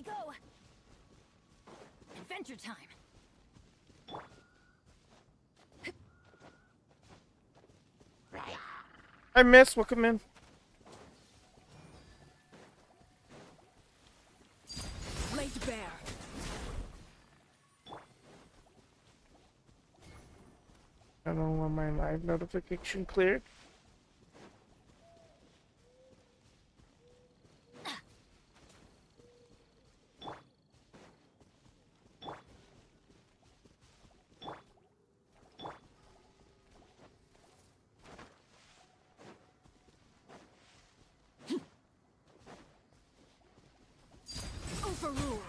we go. Adventure time. I miss. Welcome in. Laid bare. I don't know when my live notification cleared. Overruled.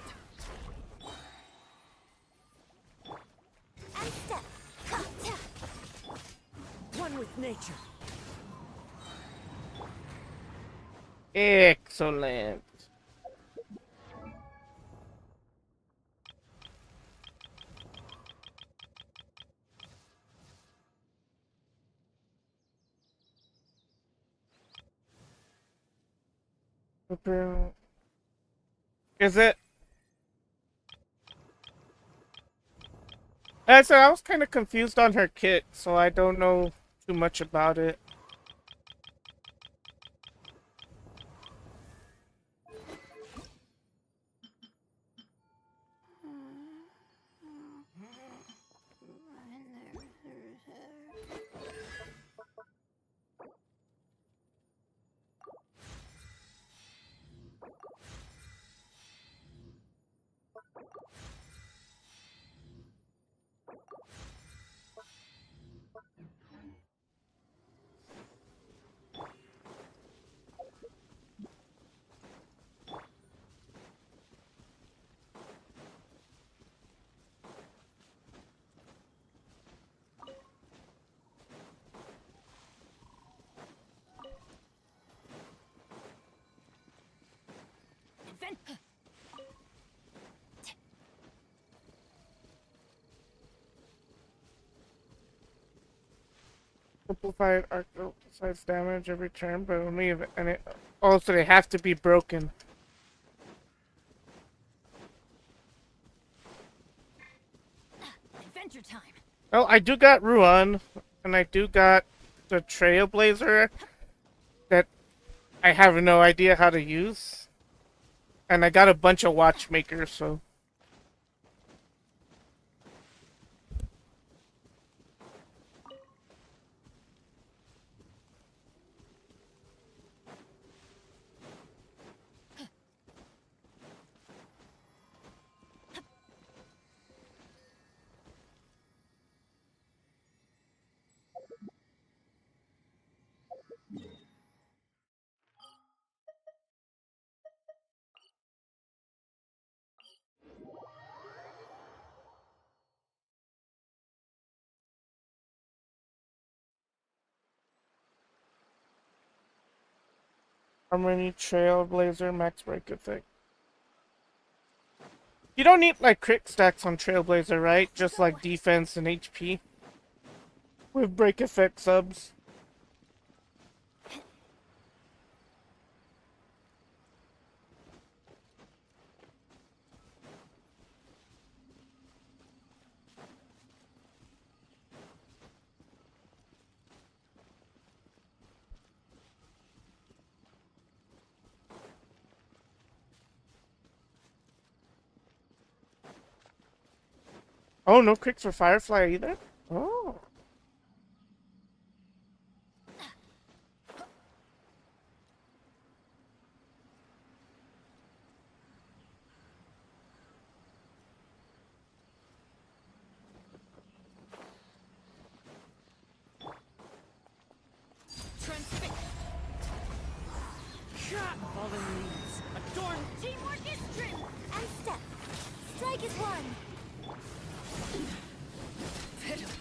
And step. One with nature. Excellent. Is it? I was kind of confused on her kit, so I don't know too much about it. Simplified arc size damage every turn, but only if any. Also, they have to be broken. Adventure time. Well, I do got Ruan, and I do got the Trailblazer that I have no idea how to use. And I got a bunch of watchmakers, so. How many Trailblazer max break effect? You don't need like crit stacks on Trailblazer, right? Just like defense and HP. With break effect subs. Oh, no crits for Firefly either? Oh. Transfix. Fallen leaves. Adorn. Teamwork is strength. And step. Strike is one. Pitiful.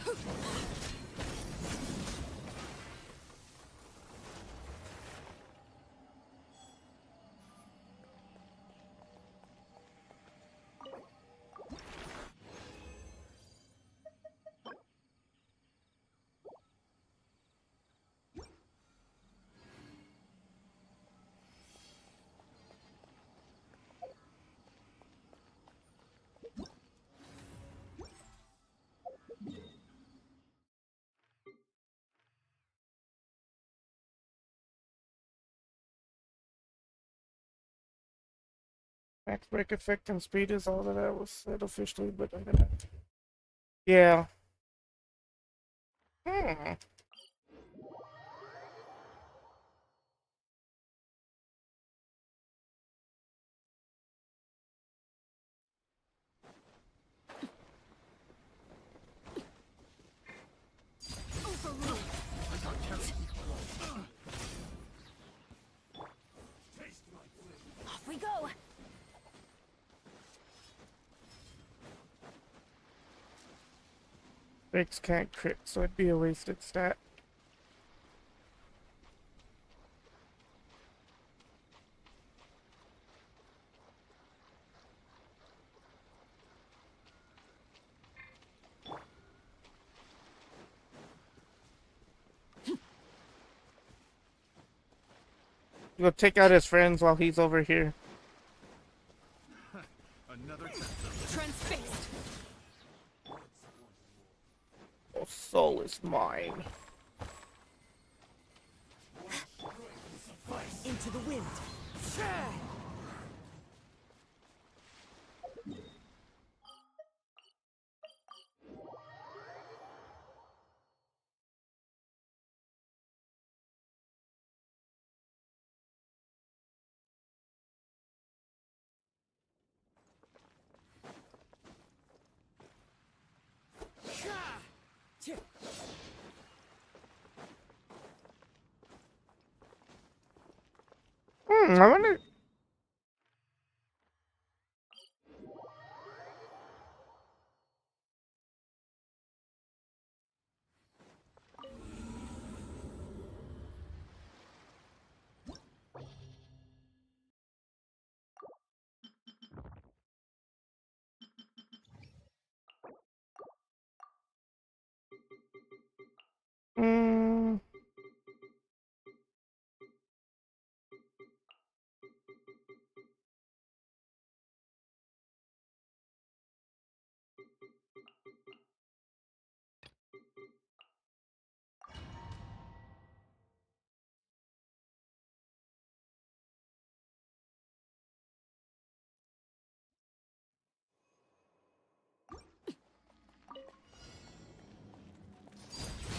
Max break effect and speed is all that I was said officially, but I'm gonna. Yeah. Hmm. Off we go. Breaks can't crit, so it'd be a wasted stat. Go take out his friends while he's over here. Another Transfixed. Oh, soul is mine. Into the wind. I wonder. Hmm.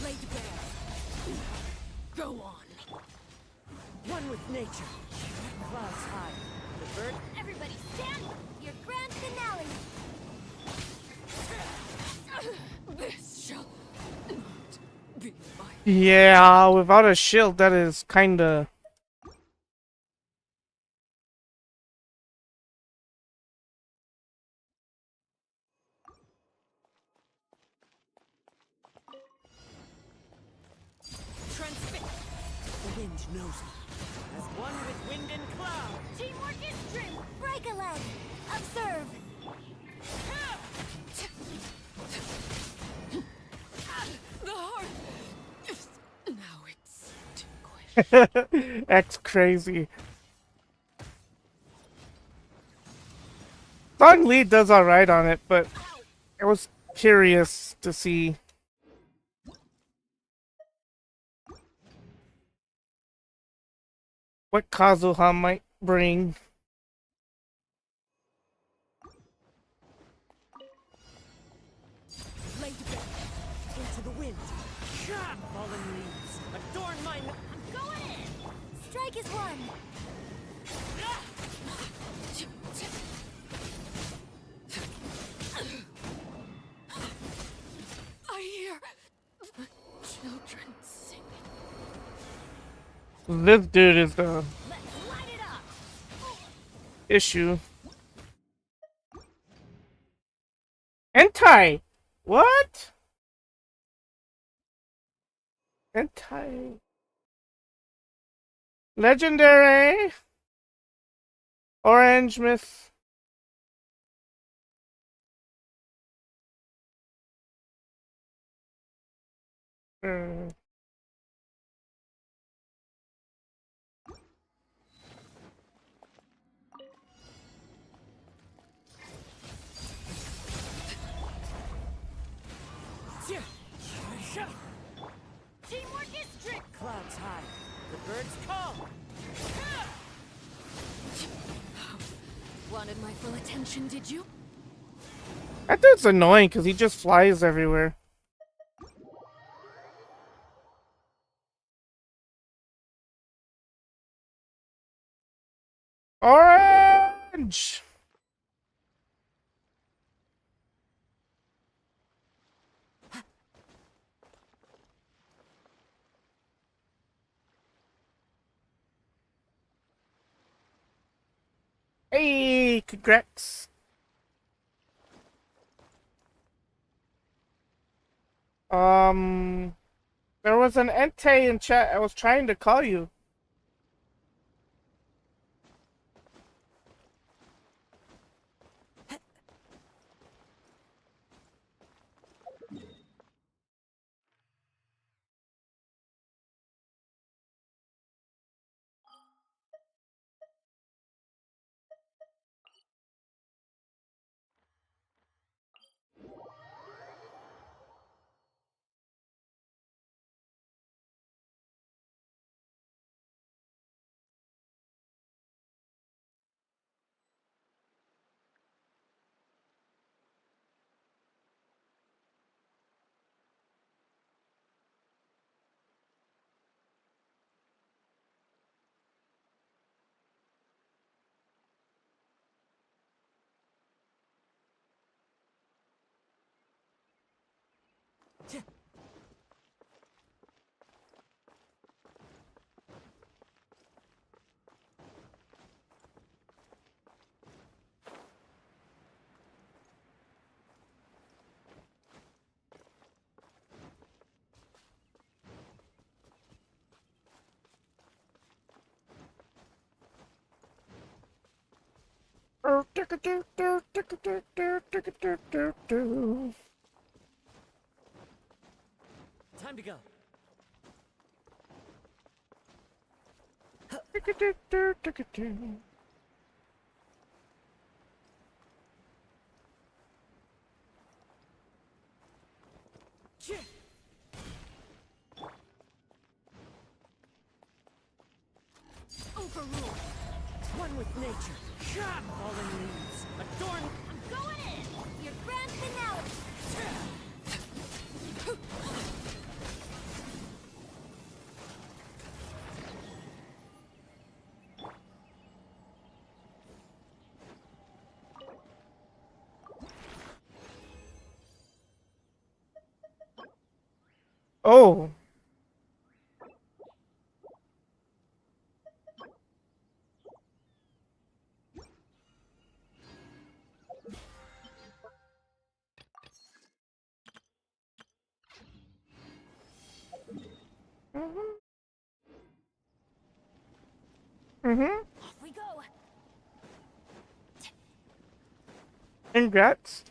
Laid bare. Go on. One with nature. Clouds high. The bird. Everybody stand. Your grand finale. This shall not be my. Yeah, without a shield, that is kinda. Transfixed. The wind knows me. As one with wind and cloud. Teamwork is trim. Break a leg. Observe. The heart. Now it's extinguished. That's crazy. Song Lee does alright on it, but I was curious to see what Kazuha might bring. Laid bare. Into the wind. Fallen leaves. Adorn my. I'm going in. Strike is one. I hear the children singing. This dude is the Let's light it up. issue. Hentai! What? Hentai. Legendary! Orange Myth. Teamwork is strict. Clouds high. The birds call. Wanted my full attention, did you? That dude's annoying because he just flies everywhere. Orange! Hey, congrats. Um, there was an Entei in chat. I was trying to call you. Time to go. Overruled. One with nature. Fallen leaves. Adorn. I'm going in. Your grand finale. Oh. Off we go. Congrats.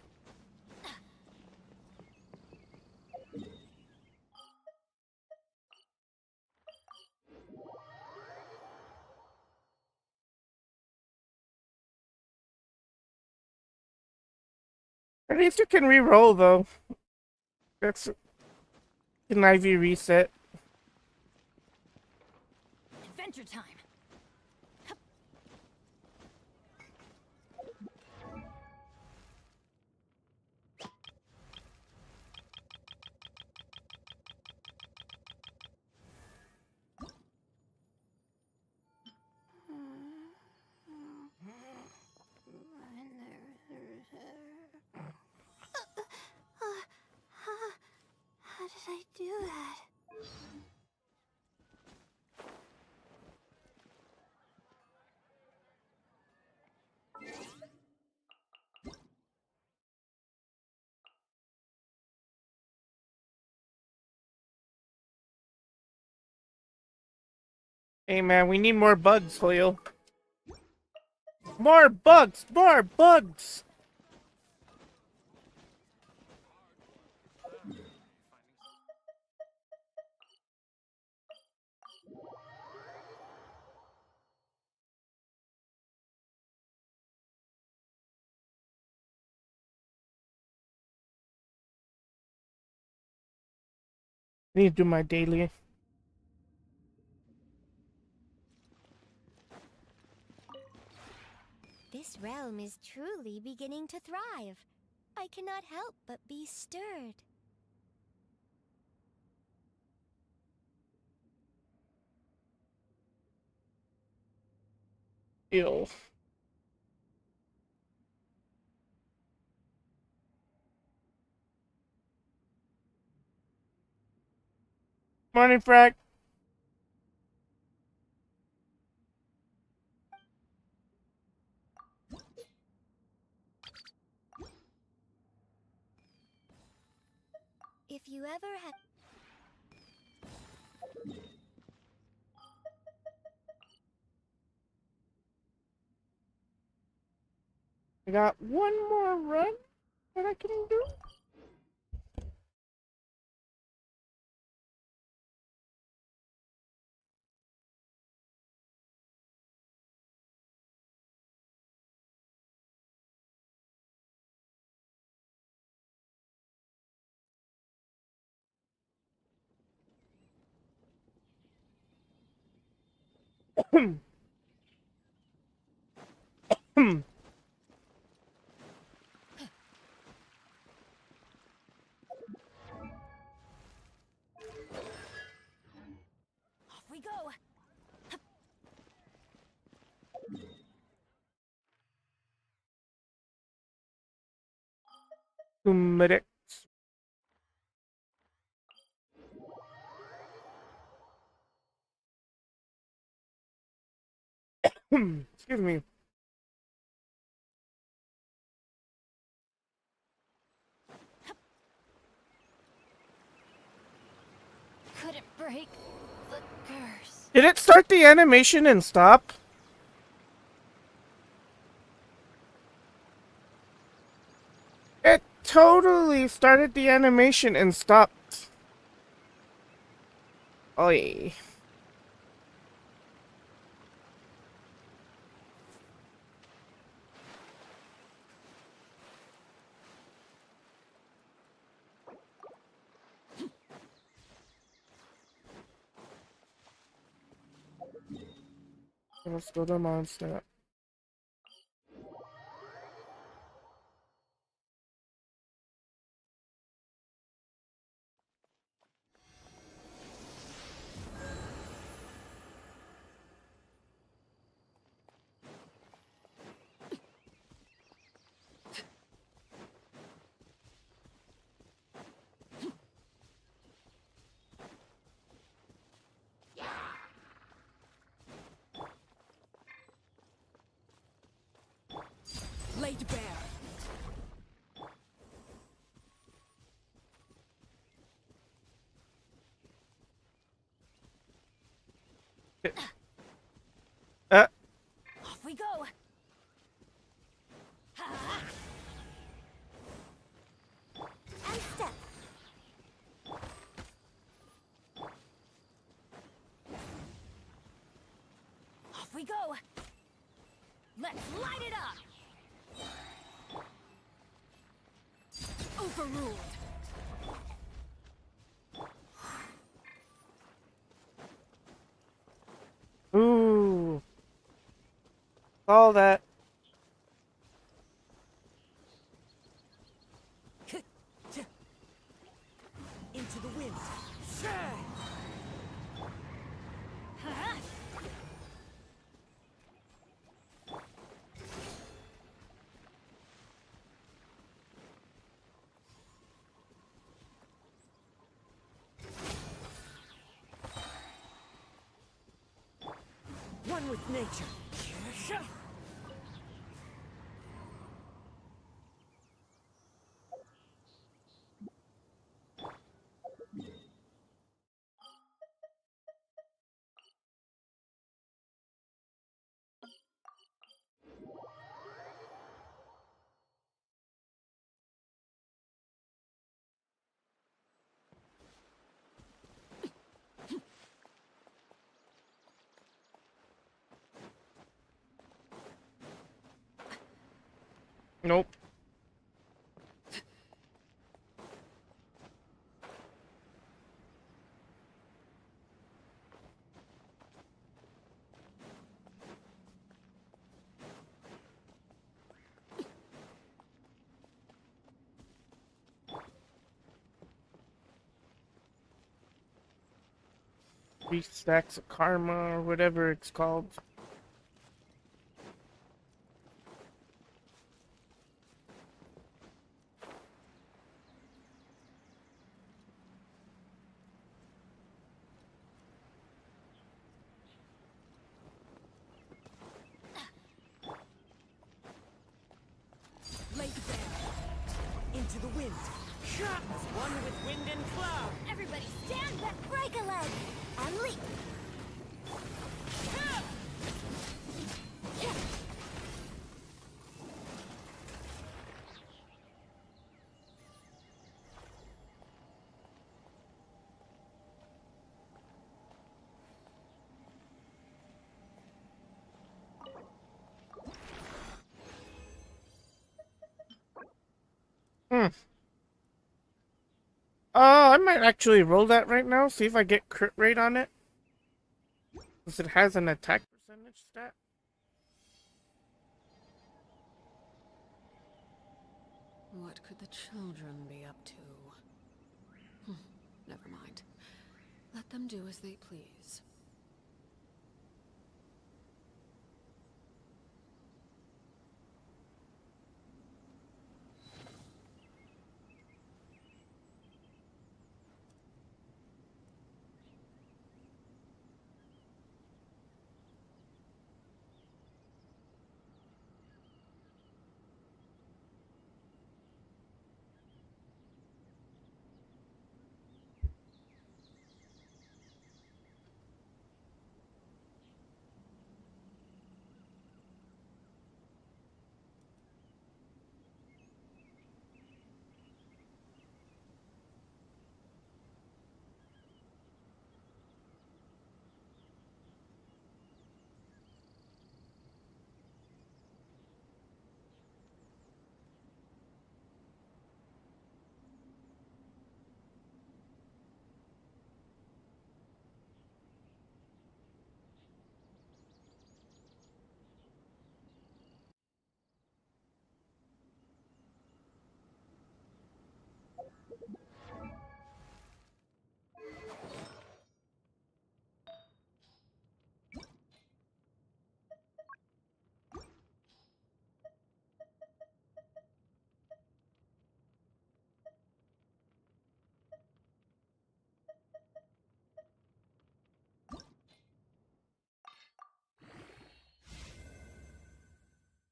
At least you can re-roll though. That's an IV reset. Adventure time. How did I do that? Hey man, we need more bugs, Hoyle. More bugs! More bugs! I need to do my daily. This realm is truly beginning to thrive. I cannot help but be stirred. Ew. Morning, Frank. If you ever have... I got one more run that I can do. Off we go. Medic. Excuse me. Couldn't break the curse. Did it start the animation and stop? It totally started the animation and stopped. Oy. Let's go to monster. Laid bare. Uh, Off we go. And step. Off we go. Let's light it up. Overruled. ooh. All that. Into the wind. One with nature. Nope. 3 stacks of karma or whatever it's called. Lay bare. Into the wind. As one with wind and cloud. Everybody stand back. Break a leg and leap. Hmm. I might actually roll that right now, see if I get crit rate on it. Because it has an attack percentage stat. What could the children be up to? Never mind. Let them do as they please.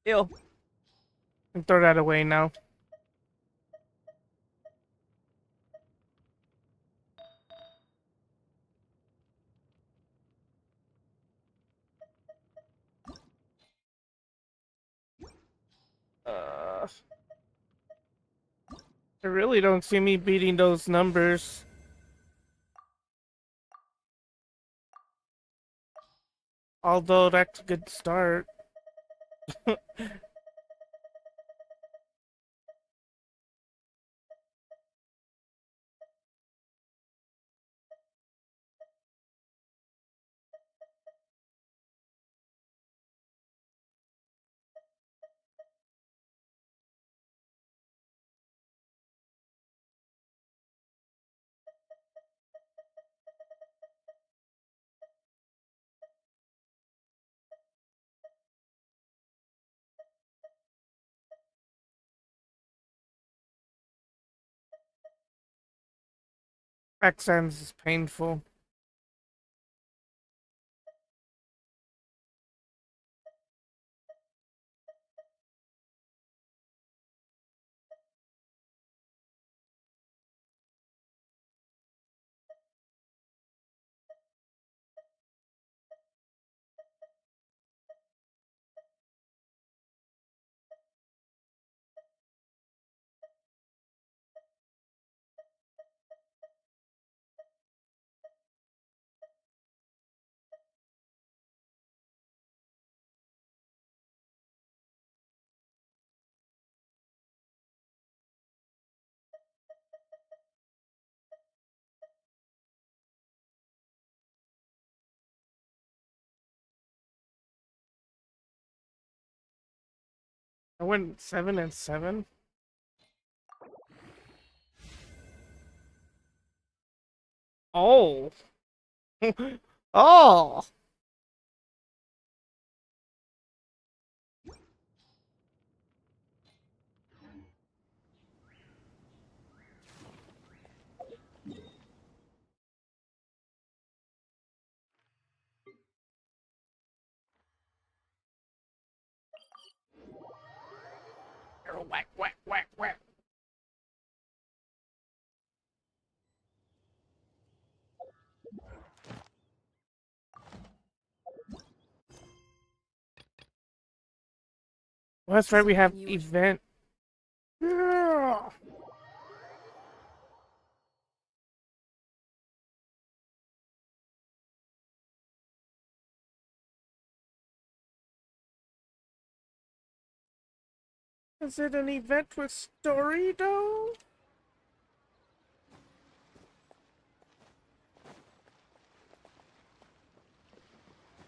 Ew. And throw that away now. I really don't see me beating those numbers. Although that's a good start. Accents is painful. I went 7 and 7. Oh. Oh! Whack, whack, whack, whack. Well, that's right, we have Something you would- event. Yeah. Is it an event with story, though?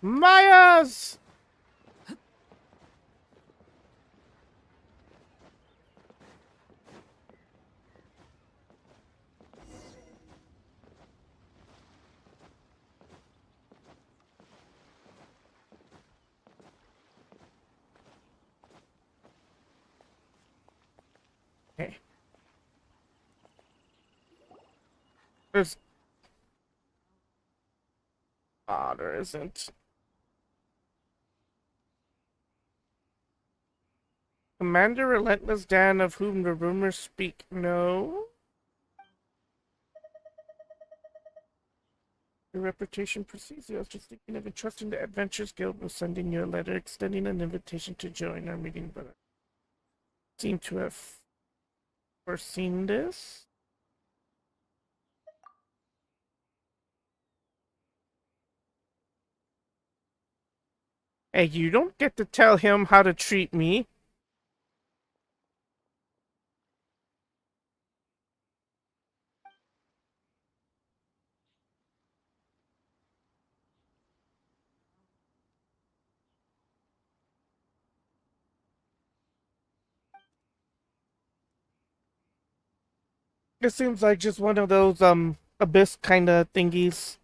Mayas! Okay. There's... Ah, there isn't. Commander Relentless Dan, of whom the rumors speak. No? Your reputation precedes you. I was just thinking of entrusting the Adventures Guild with sending you a letter extending an invitation to join our meeting, but I seem to have foreseen this. Hey, you don't get to tell him how to treat me. It seems like just one of those, abyss kind of thingies.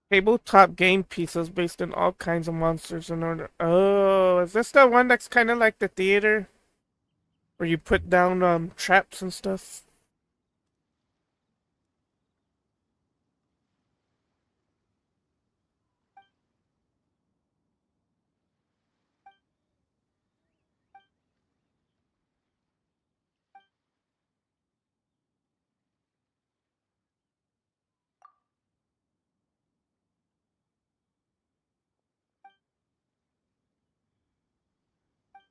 Tabletop game pieces based on all kinds of monsters in order. Oh, is this the one that's kind of like the theater? Where you put down, traps and stuff?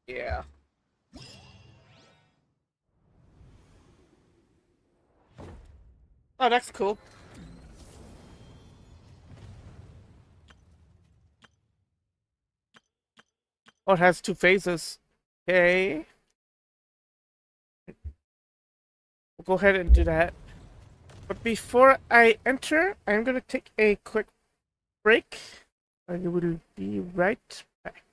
Yeah. Oh, that's cool. Oh, it has two phases. Okay. We'll go ahead and do that. But before I enter, I'm gonna take a quick break. I will be right back.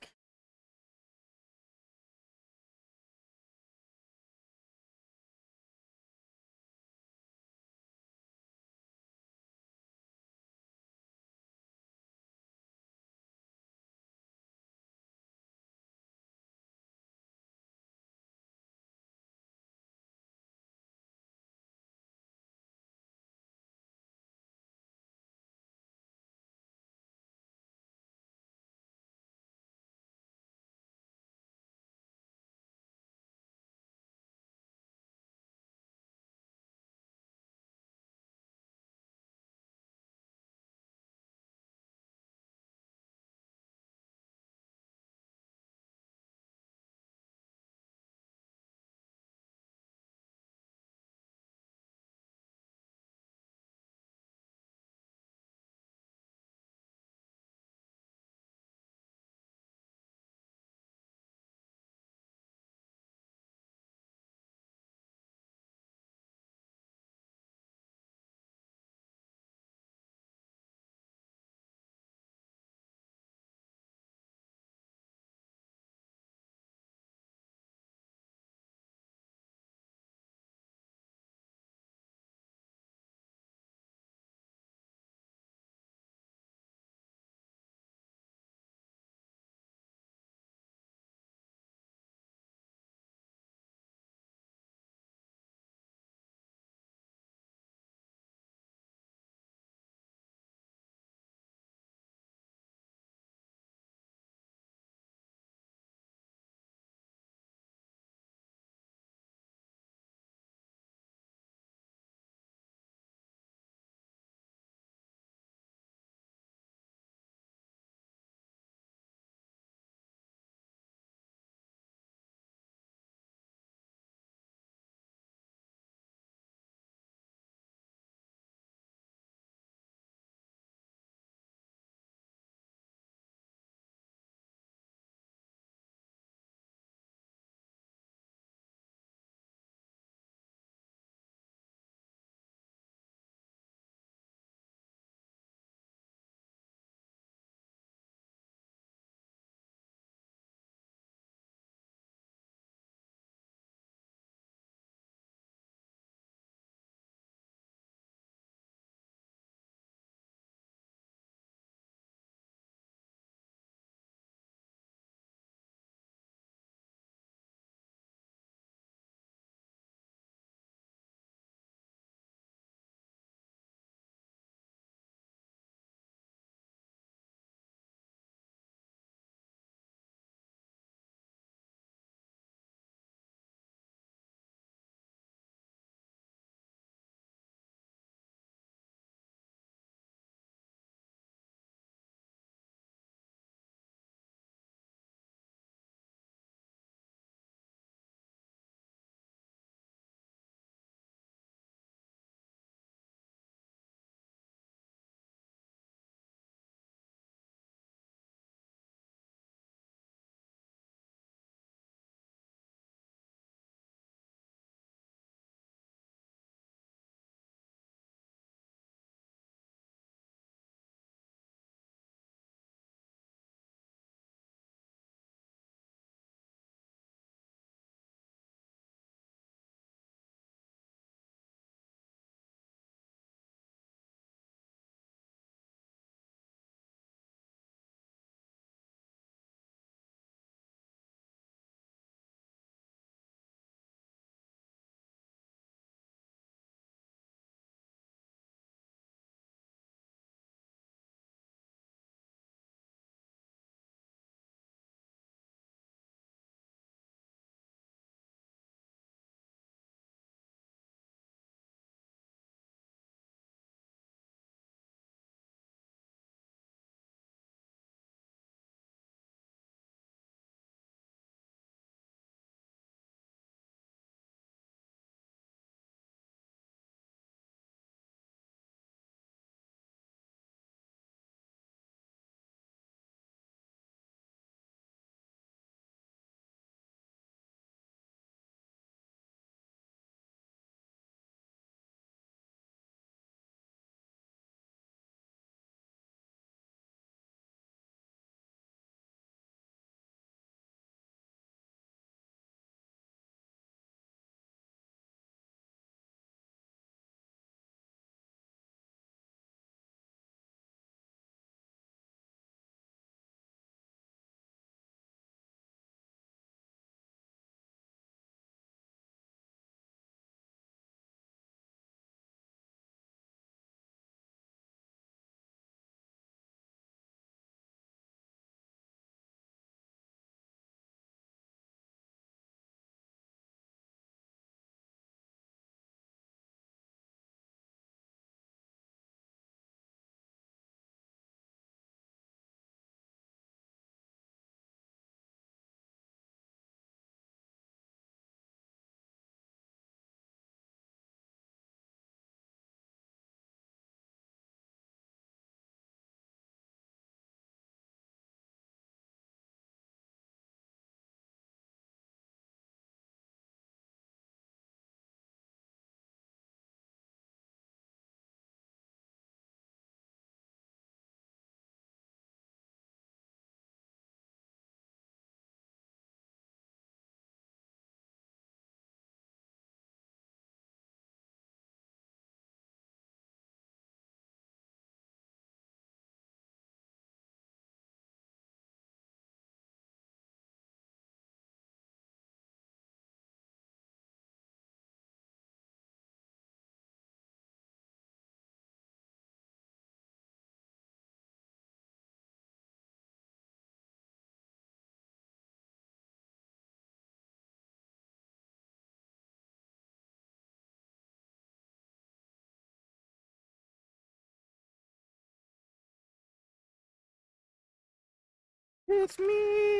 It's me.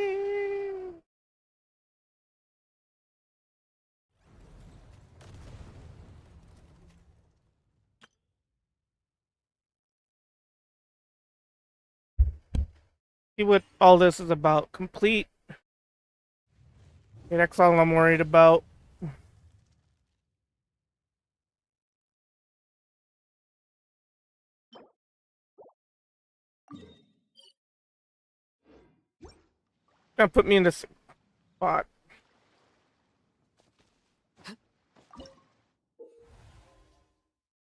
See what all this is about. Complete. Okay, that's all I'm worried about. Gonna put me in this spot.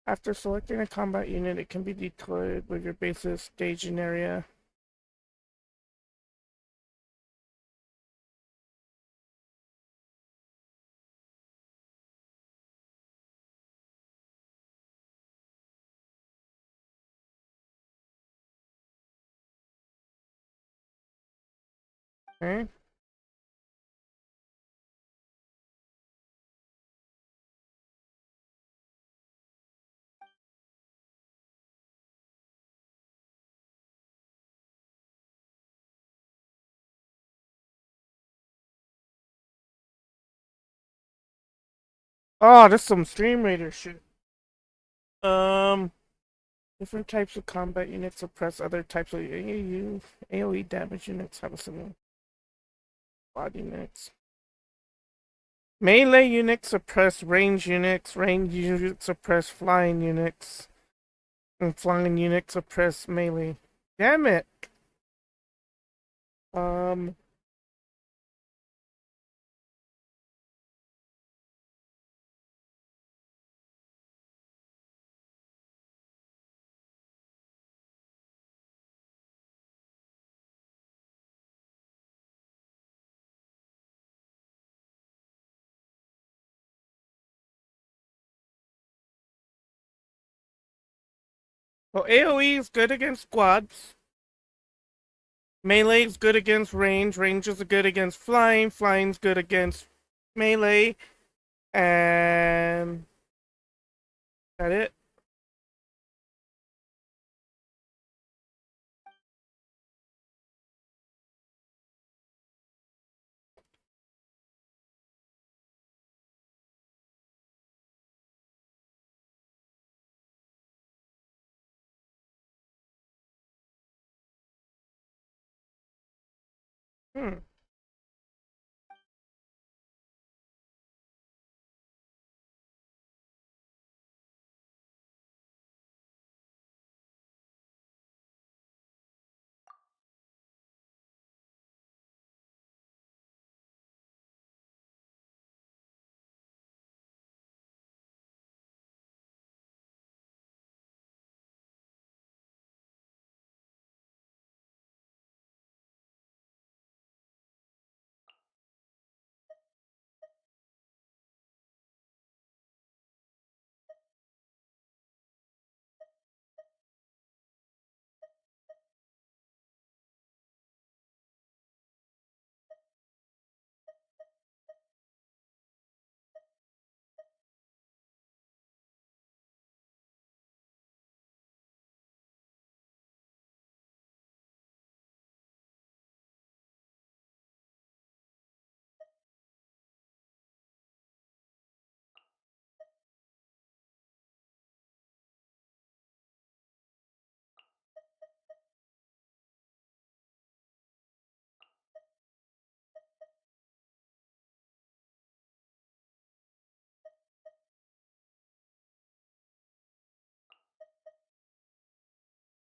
After selecting a combat unit, it can be deployed with your base's staging area. Okay. Oh, this is some Stream Raider shit. Um, different types of combat units suppress other types of AoE damage units have a similar body units. Melee units suppress range units suppress flying units, and flying units suppress melee. Damn it! Um, well, AoE is good against squads. Melee is good against range. Range is good against flying. Flying's good against melee. And that it. Hmm.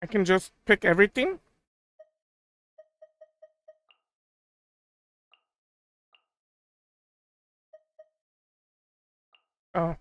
I can just pick everything. Oh.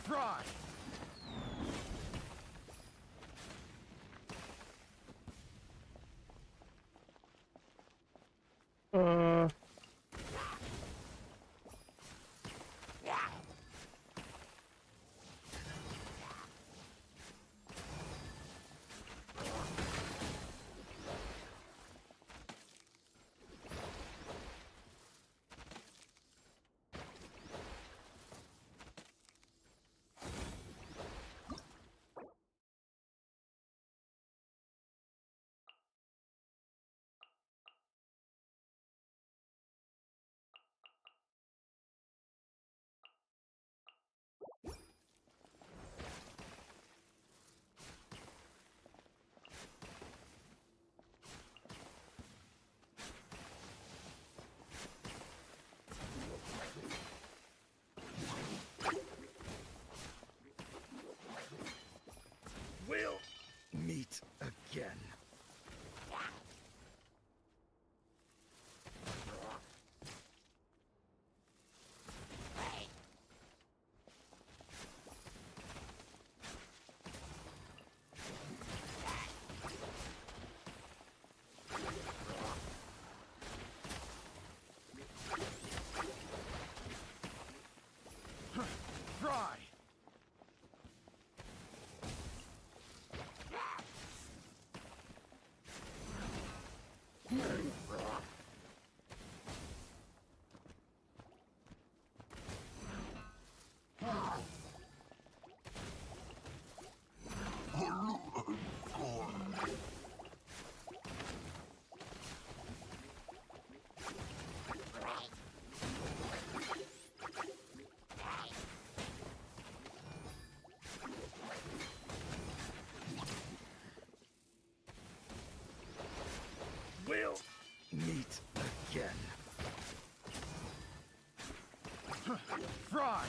Fry! Uh. We'll meet again. Fry! We'll meet again. Fry!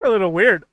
A little weird.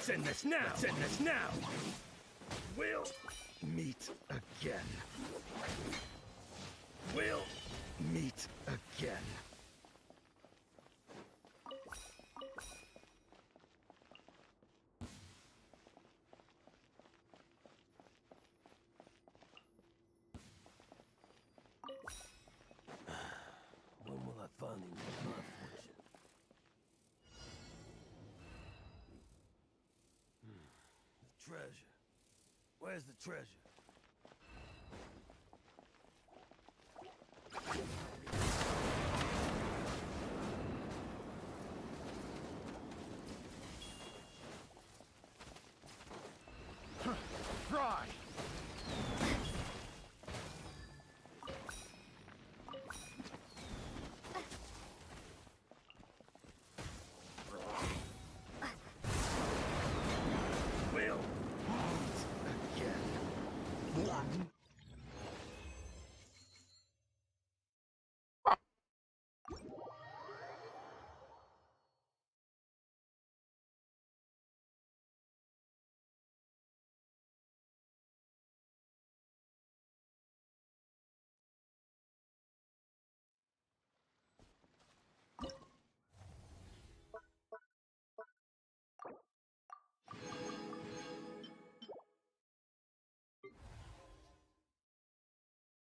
Let's end this now. Let's end this now. We'll meet again. We'll meet again. When will I finally make my fortune? The treasure. Where's the treasure? Fry! We'll meet again.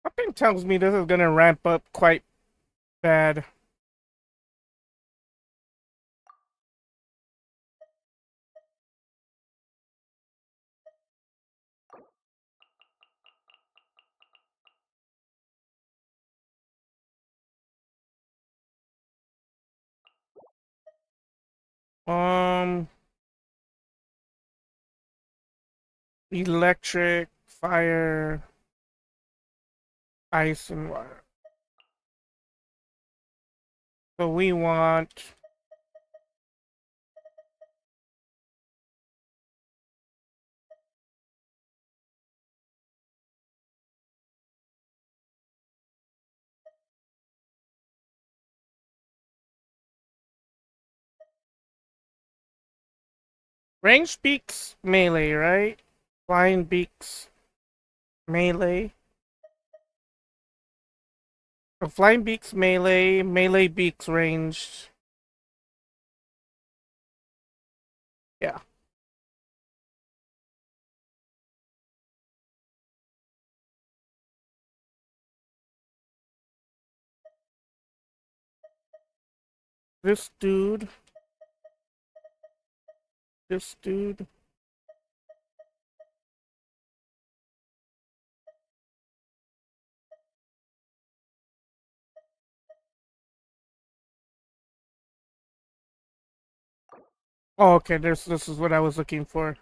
Something tells me this is gonna ramp up quite bad. Electric, fire, ice, and water. So we want ranged beaks melee, right? Flying beaks melee. So flying beaks melee, melee beaks ranged. Yeah. This dude. This dude. Oh, okay, this is what I was looking for.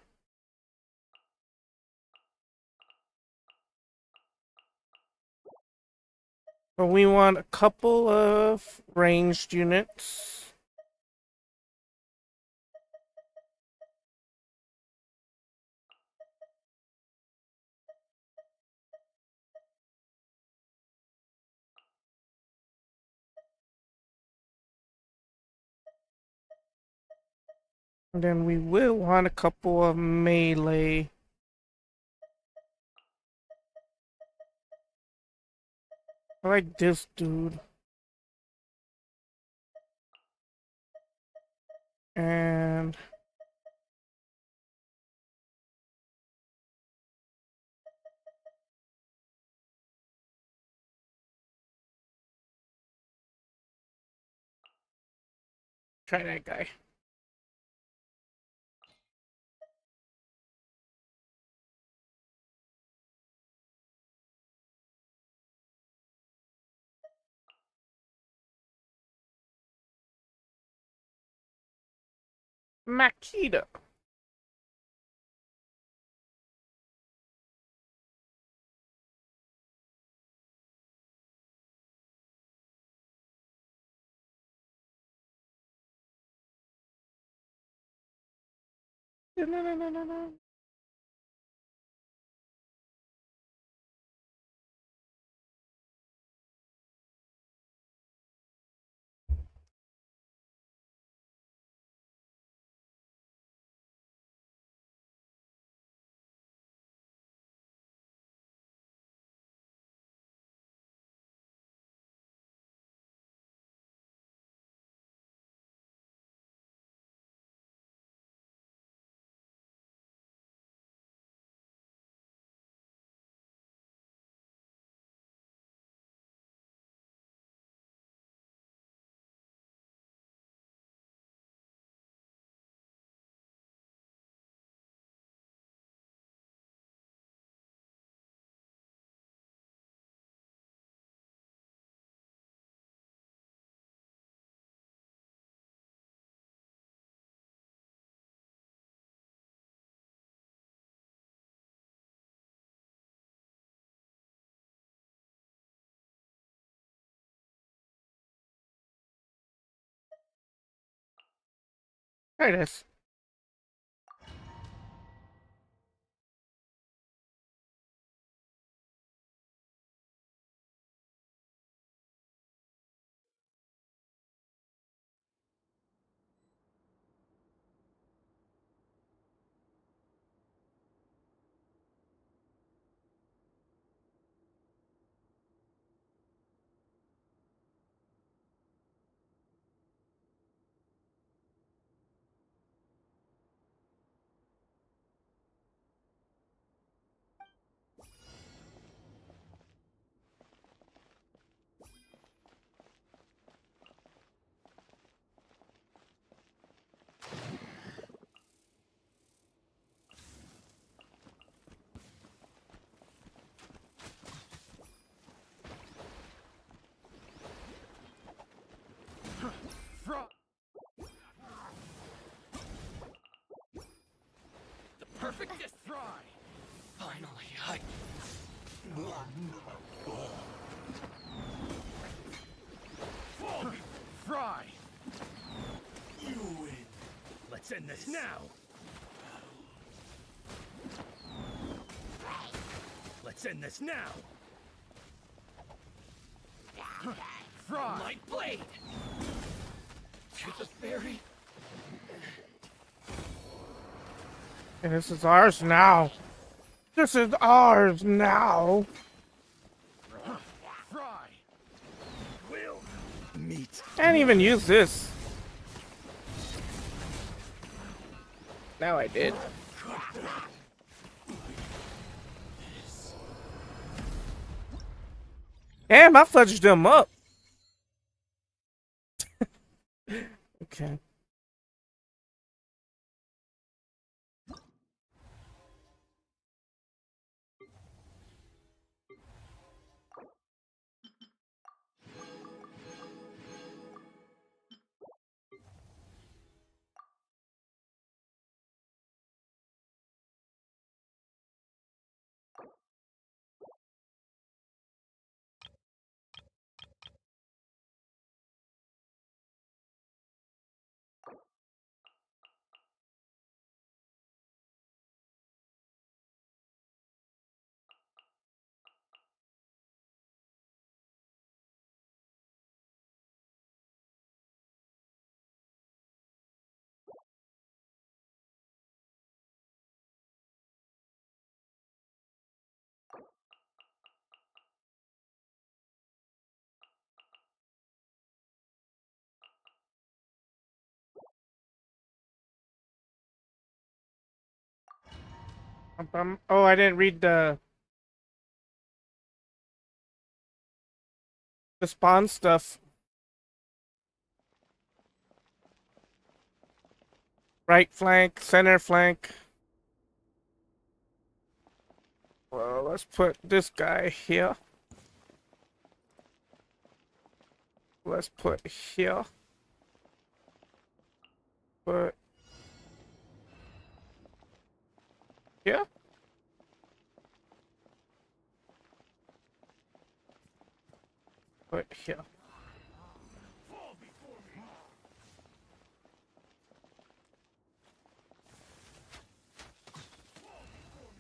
So we want a couple of ranged units. And then we will want a couple of melee. I like this dude. And try that guy. Makita. Try this. Fro- The perfect distance. Fry. Finally, I. Fry. You win. Let's end this now. Let's end this now. Fry. My blade. To the fairy. And this is ours now. This is ours now. Fry. Will meet. Can't even use this. Now I did. Damn, I fudged them up. Okay. Oh, I didn't read the spawn stuff. Right flank, center flank. Well, let's put this guy here. Let's put here. Put here. Put here.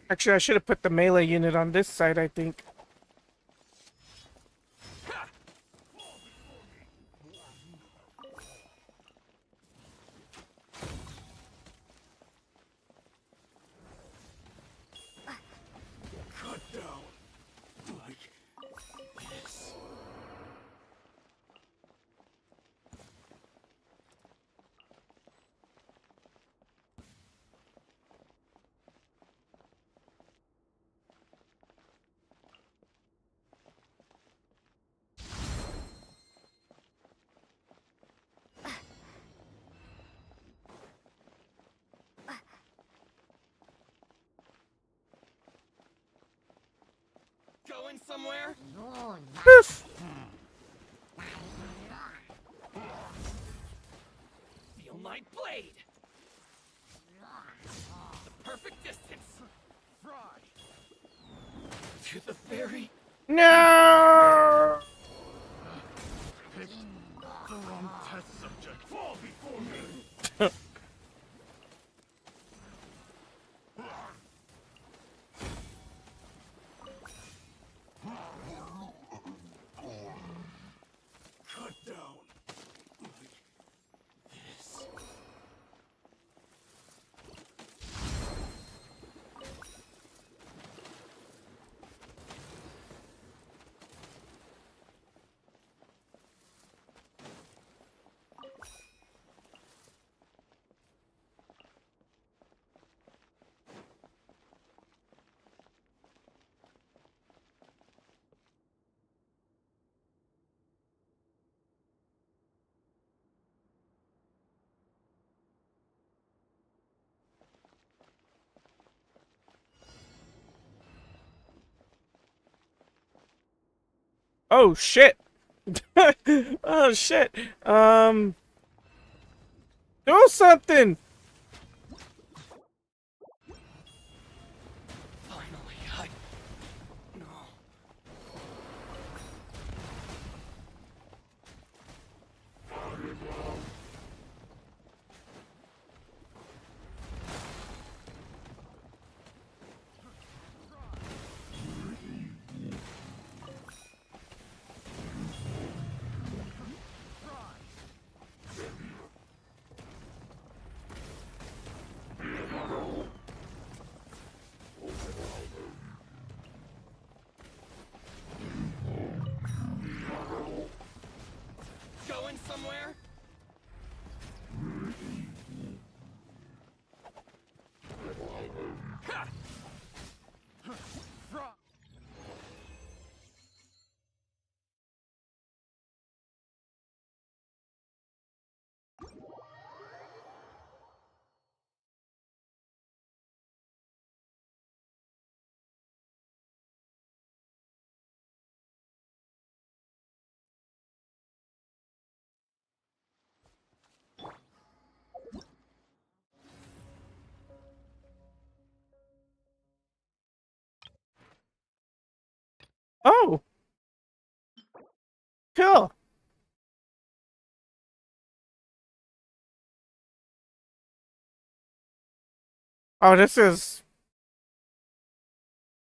Actually, I should have put the melee unit on this side, I think. Cut down. Like this. Going somewhere? Poof! Feel my blade. The perfect distance. Fry. To the fairy. No! Picked the wrong test subject. Fall before me. Oh shit. Oh shit. Do something. Finally, no. Going somewhere? Ha! Oh, cool. Oh, this is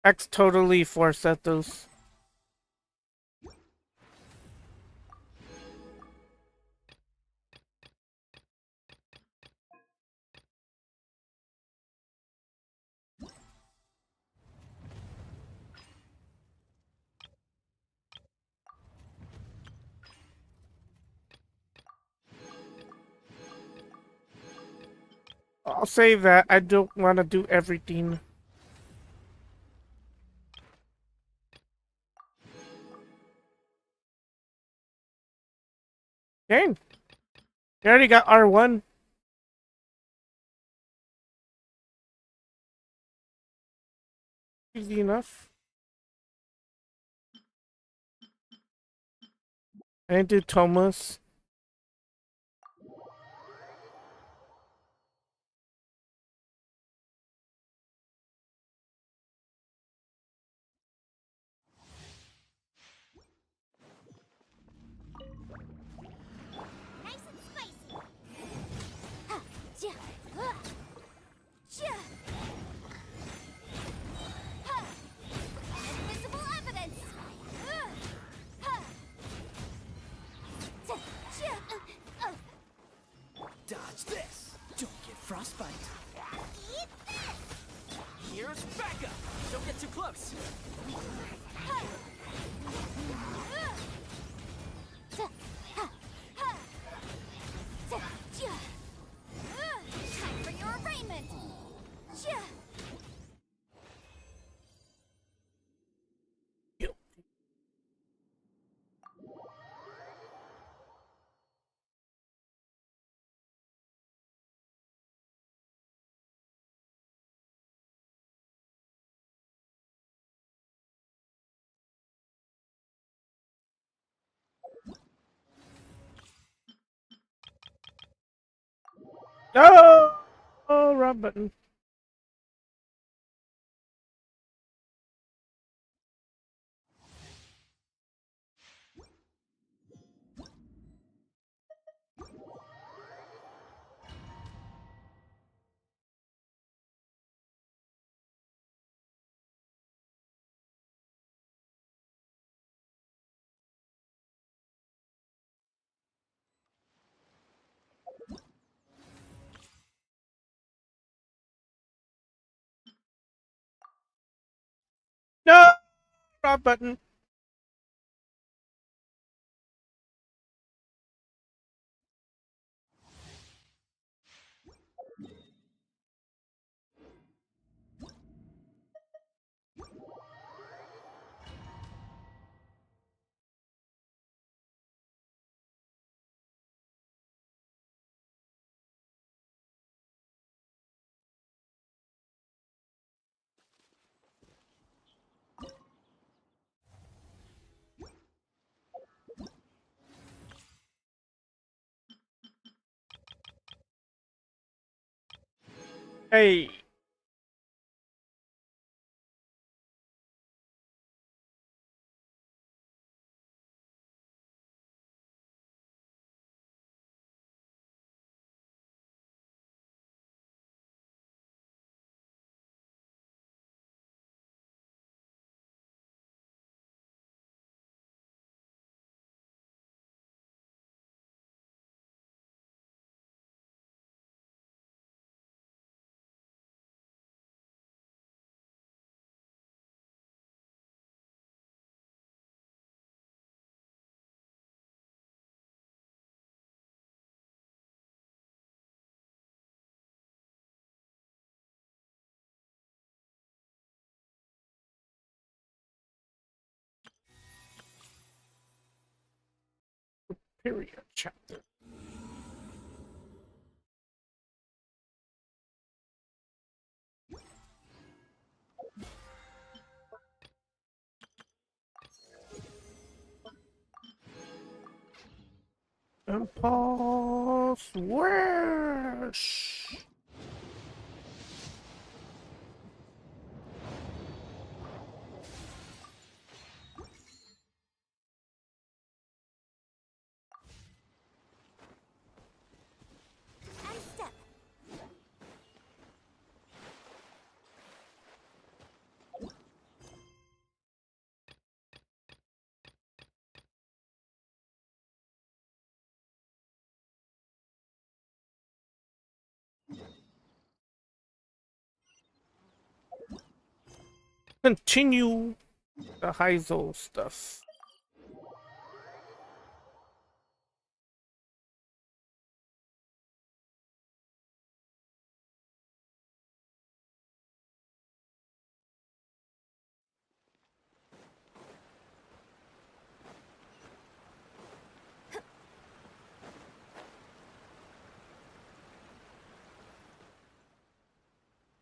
X totally force at those. I'll save that. I don't want to do everything. Dang. You already got R1. Easy enough. I didn't do Thomas. Nice and spicy. Ha, ja, ja. Ha. Invisible evidence. Ha. Ja, ja. Dodge this! Don't get frostbite. Eat this. Here's backup! Don't get too close! Ha. Ja, ha, ha. Ja, ja. Time for your arraignment. Ja. No! Oh, wrong button. No! Wrong button. Hey. Period chapter. Impulse wish. And step. Continue the Heizel stuff.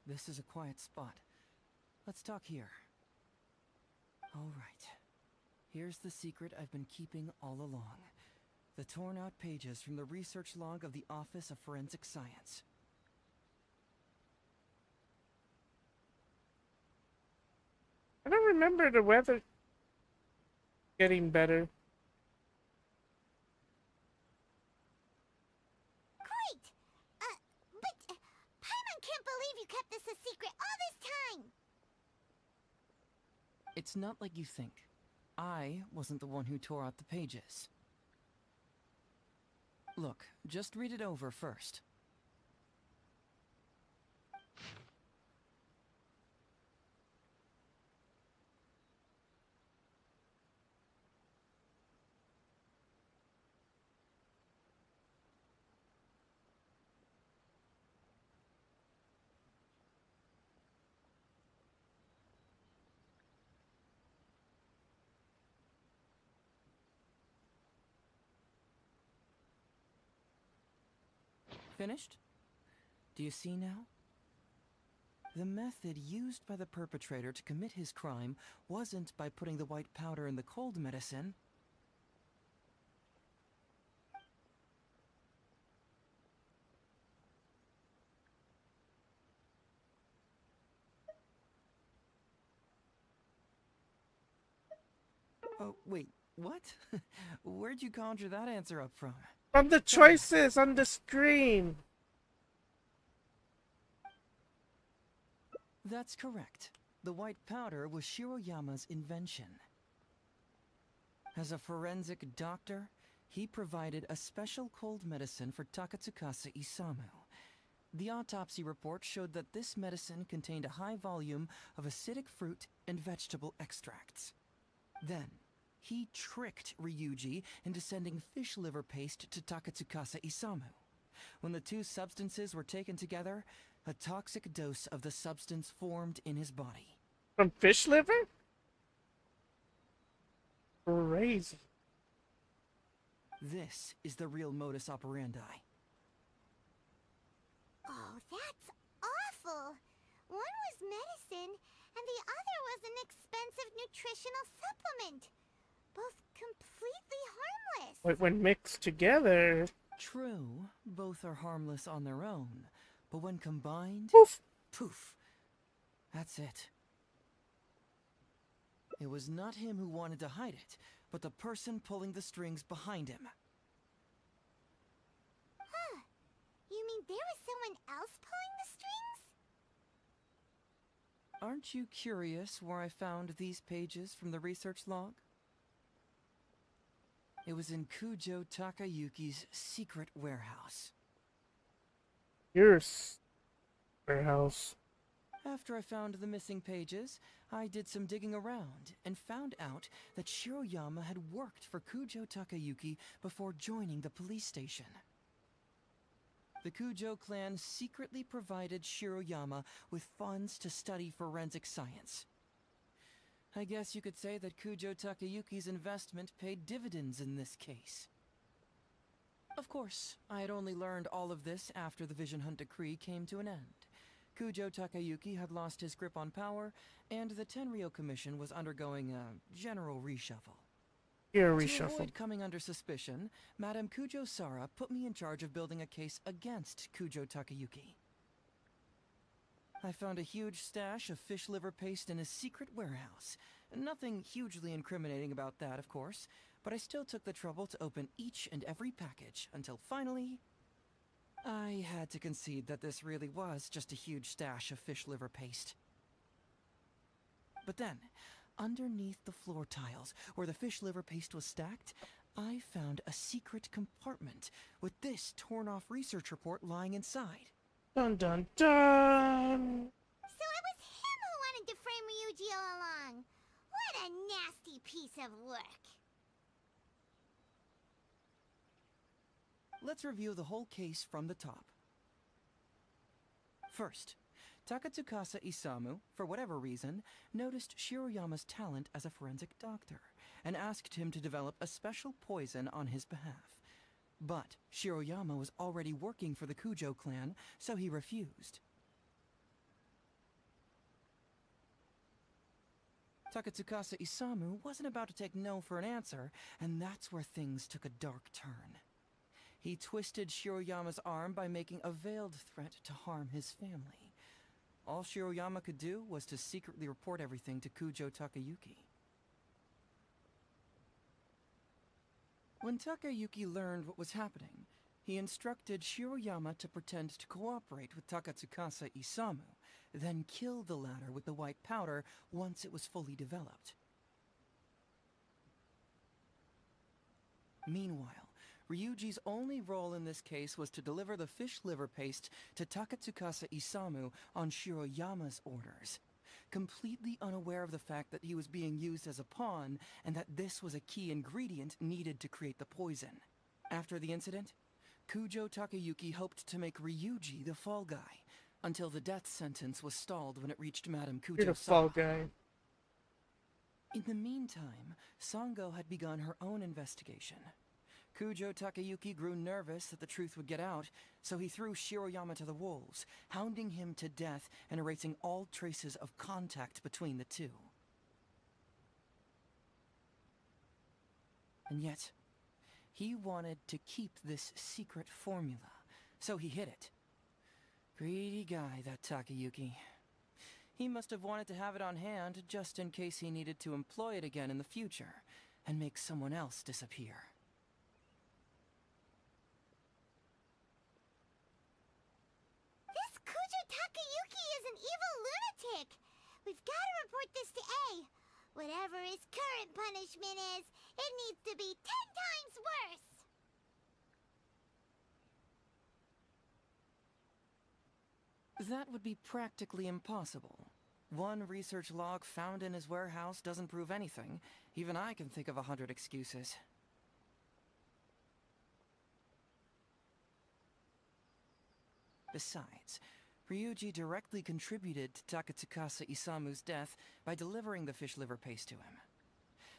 This is a quiet spot. Let's talk here. All right. Here's the secret I've been keeping all along. The torn out pages from the research log of the Office of Forensic Science. I don't remember the weather getting better. Great! But Paimon can't believe you kept this a secret all this time! It's not like you think. I wasn't the one who tore out the pages. Look, just read it over first. Finished? Do you see now? The method used by the perpetrator to commit his crime wasn't by putting the white powder in the cold medicine. Oh, wait, what? Where'd you conjure that answer up from? From the choices on the screen. That's correct. The white powder was Shiroyama's invention. As a forensic doctor, he provided a special cold medicine for Takatsukasa Isamu. The autopsy report showed that this medicine contained a high volume of acidic fruit and vegetable extracts. Then, he tricked Ryuji into sending fish liver paste to Takatsukasa Isamu. When the two substances were taken together, a toxic dose of the substance formed in his body. From fish liver? Crazy. This is the real modus operandi. Oh, that's awful! One was medicine, and the other was an expensive nutritional supplement. Both completely harmless. When mixed together. True, both are harmless on their own, but when combined, Poof. poof, that's it. It was not him who wanted to hide it, but the person pulling the strings behind him. Huh. You mean there was someone else pulling the strings? Aren't you curious where I found these pages from the research log? It was in Kujo Takayuki's secret warehouse. Your warehouse. After I found the missing pages, I did some digging around and found out that Shiroyama had worked for Kujo Takayuki before joining the police station. The Kujo clan secretly provided Shiroyama with funds to study forensic science. I guess you could say that Kujo Takayuki's investment paid dividends in this case. Of course, I had only learned all of this after the Vision Hunt decree came to an end. Kujo Takayuki had lost his grip on power, and the Tenryou Commission was undergoing a general reshuffle. Your To reshuffle. avoid coming under suspicion, Madame Kujo Sara put me in charge of building a case against Kujo Takayuki. I found a huge stash of fish liver paste in his secret warehouse. Nothing hugely incriminating about that, of course, but I still took the trouble to open each and every package until finally, I had to concede that this really was just a huge stash of fish liver paste. But then, underneath the floor tiles, where the fish liver paste was stacked, I found a secret compartment with this torn-off research report lying inside. Dun dun dun. So it was him who wanted to frame Ryuji all along. What a nasty piece of work. Let's review the whole case from the top. First, Takatsukasa Isamu, for whatever reason, noticed Shiroyama's talent as a forensic doctor and asked him to develop a special poison on his behalf. But Shiroyama was already working for the Kujo clan, so he refused. Takatsukasa Isamu wasn't about to take no for an answer, and that's where things took a dark turn. He twisted Shiroyama's arm by making a veiled threat to harm his family. All Shiroyama could do was to secretly report everything to Kujo Takayuki. When Takayuki learned what was happening, he instructed Shiroyama to pretend to cooperate with Takatsukasa Isamu, then kill the latter with the white powder once it was fully developed. Meanwhile, Ryuji's only role in this case was to deliver the fish liver paste to Takatsukasa Isamu on Shiroyama's orders, completely unaware of the fact that he was being used as a pawn and that this was a key ingredient needed to create the poison. After the incident, Kujo Takayuki hoped to make Ryuji the fall guy, until the death sentence was stalled when it reached Madame You're Kujo the Sara. fall guy. In the meantime, Sango had begun her own investigation. Kujo Takayuki grew nervous that the truth would get out, so he threw Shiroyama to the wolves, hounding him to death and erasing all traces of contact between the two. And yet, he wanted to keep this secret formula, so he hid it. Greedy guy, that Takayuki. He must have wanted to have it on hand just in case he needed to employ it again in the future, and make someone else disappear. This Kujo Takayuki is an evil lunatic. We've got to report this to A. Whatever his current punishment is, it needs to be 10 times worse. That would be practically impossible. One research log found in his warehouse doesn't prove anything. Even I can think of 100 excuses. Besides, Ryuji directly contributed to Takatsukasa Isamu's death by delivering the fish liver paste to him.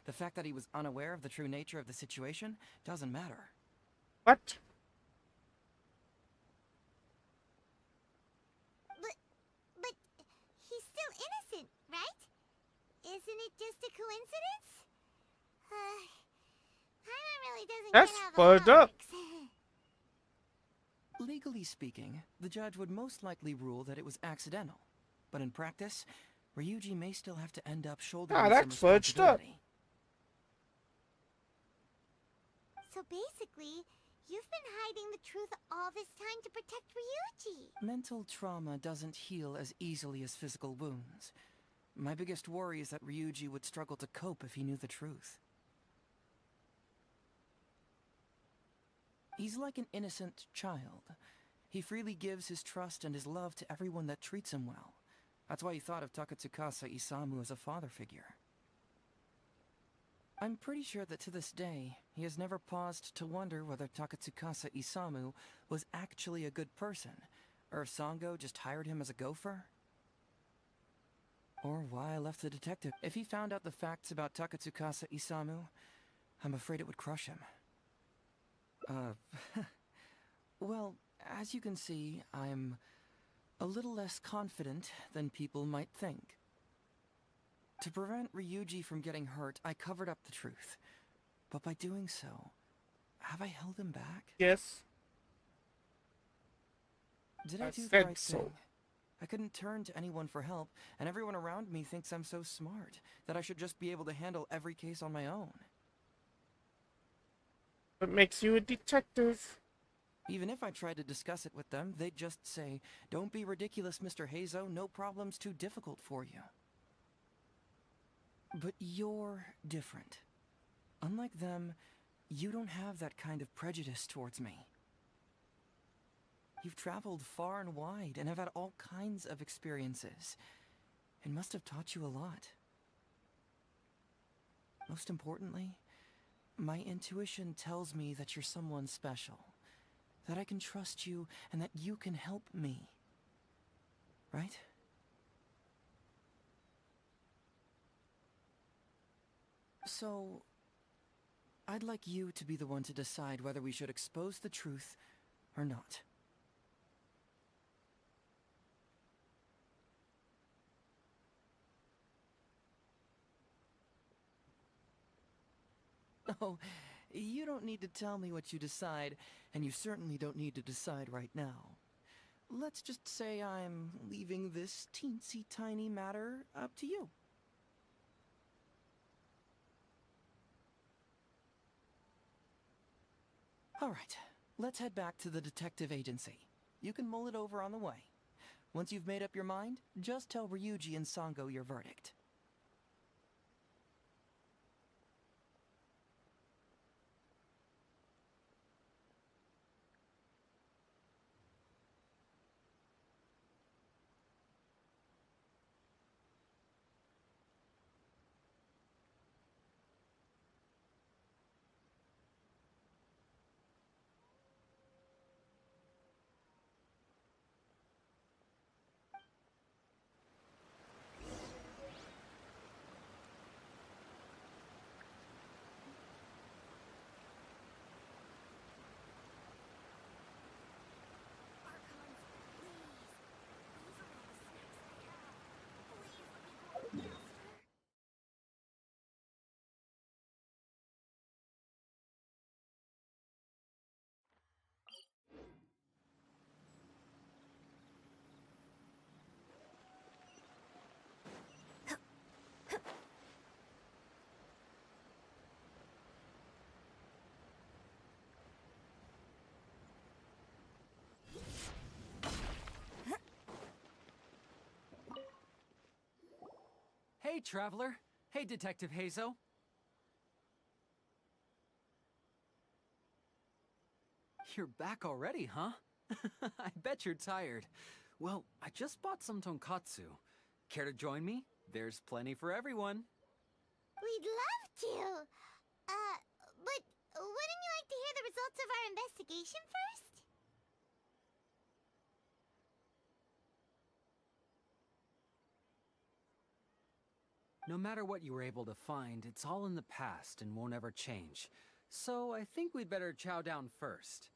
The fact that he was unaware of the true nature of the situation doesn't matter. What? But he's still innocent, right? Isn't it just a coincidence? Paimon really doesn't That's get how the fucked law up. works. Legally speaking, the judge would most likely rule that it was accidental. But in practice, Ryuji may still have to end up shouldering some that's fudged up. responsibility. So basically, you've been hiding the truth all this time to protect Ryuji. Mental trauma doesn't heal as easily as physical wounds. My biggest worry is that Ryuji would struggle to cope if he knew the truth. He's like an innocent child. He freely gives his trust and his love to everyone that treats him well. That's why he thought of Takatsukasa Isamu as a father figure. I'm pretty sure that to this day, he has never paused to wonder whether Takatsukasa Isamu was actually a good person, or if Sango just hired him as a gopher. Or why I left the detective. If he found out the facts about Takatsukasa Isamu, I'm afraid it would crush him. Well, as you can see, I'm a little less confident than people might think. To prevent Ryuji from getting hurt, I covered up the truth. But by doing so, have I held him back? Yes. Did I I do the said right so. thing? I couldn't turn to anyone for help, and everyone around me thinks I'm so smart, that I should just be able to handle every case on my own. What makes you a detective? Even if I tried to discuss it with them, they'd just say, "Don't be ridiculous, Mr. Hazo, no problem's too difficult for you." But you're different. Unlike them, you don't have that kind of prejudice towards me. You've traveled far and wide and have had all kinds of experiences. It must have taught you a lot. Most importantly, my intuition tells me that you're someone special. That I can trust you and that you can help me. Right? So, I'd like you to be the one to decide whether we should expose the truth or not. Oh, you don't need to tell me what you decide, and you certainly don't need to decide right now. Let's just say I'm leaving this teensy tiny matter up to you. All right, let's head back to the detective agency. You can mull it over on the way. Once you've made up your mind, just tell Ryuji and Sango your verdict. Hey, Traveler. Hey, Detective Hazo. You're back already, huh? I bet you're tired. Well, I just bought some tonkatsu. Care to join me? There's plenty for everyone. We'd love to. But wouldn't you like to hear the results of our investigation first? No matter what you were able to find, it's all in the past and won't ever change. So I think we'd better chow down first.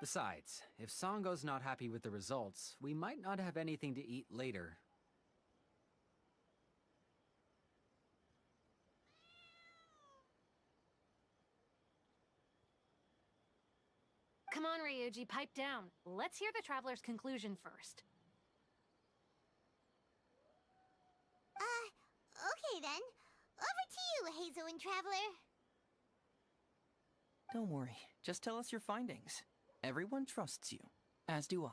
Besides, if Sango's not happy with the results, we might not have anything to eat later. Come on, Ryuji, pipe down. Let's hear the traveler's conclusion first. Okay then. Over to you, Hazel and Traveler. Don't worry, just tell us your findings. Everyone trusts you, as do I.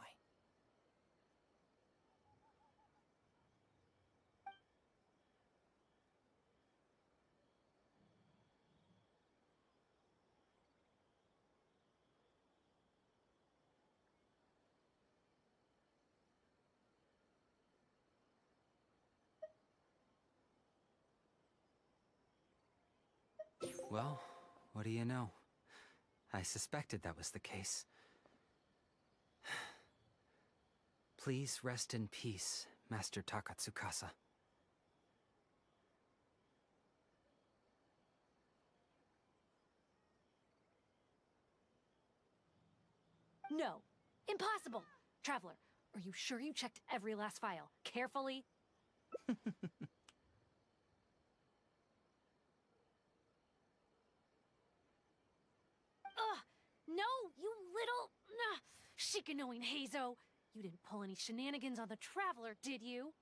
Well, what do you know? I suspected that was the case. Please rest in peace, Master Takatsukasa. No. Impossible! Traveler, are you sure you checked every last file? Carefully? Ugh! No, you little... chicken-knowing Hazo! You didn't pull any shenanigans on the Traveler, did you?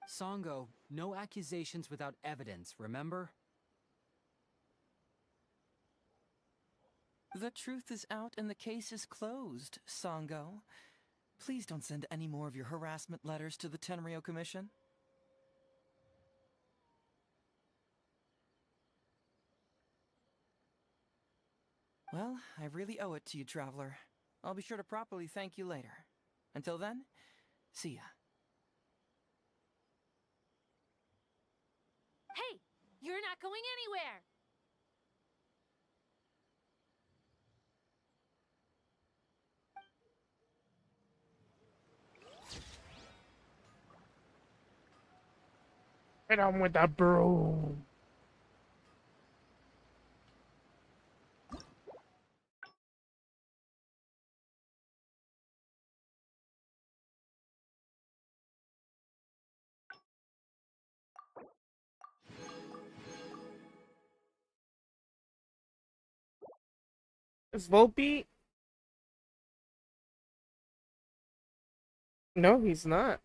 Songo, no accusations without evidence, remember? The truth is out and the case is closed, Songo. Please don't send any more of your harassment letters to the Tenryo Commission. Well, I really owe it to you, Traveler. I'll be sure to properly thank you later. Until then, see ya. Hey! You're not going anywhere! Hit him with the broom. Is Volpe? No, he's not.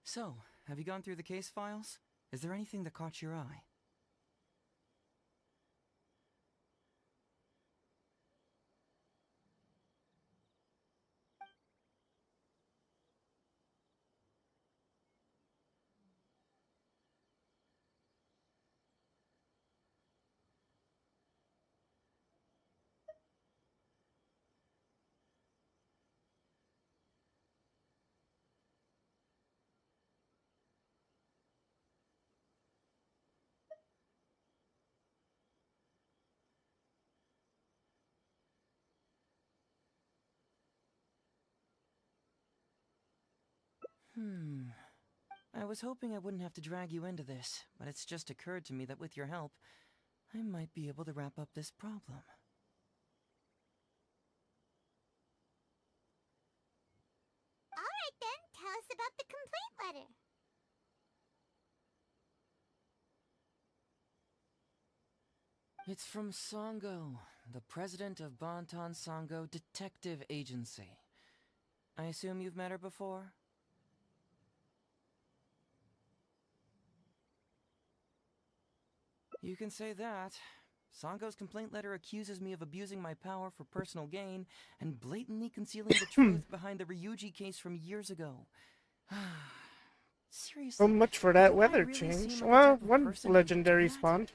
So, have you gone through the case files? Is there anything that caught your eye? I was hoping I wouldn't have to drag you into this, but it's just occurred to me that with your help, I might be able to wrap up this problem. Alright then, tell us about the complaint letter. It's from Sango, the president of Bantan Sango Detective Agency. I assume you've met her before? You can say that. Sango's complaint letter accuses me of abusing my power for personal gain and blatantly concealing the truth behind the Ryuji case from years ago. Seriously. So much for that do I weather really change. seem like the Well, type of one person who'd do legendary that? spawned.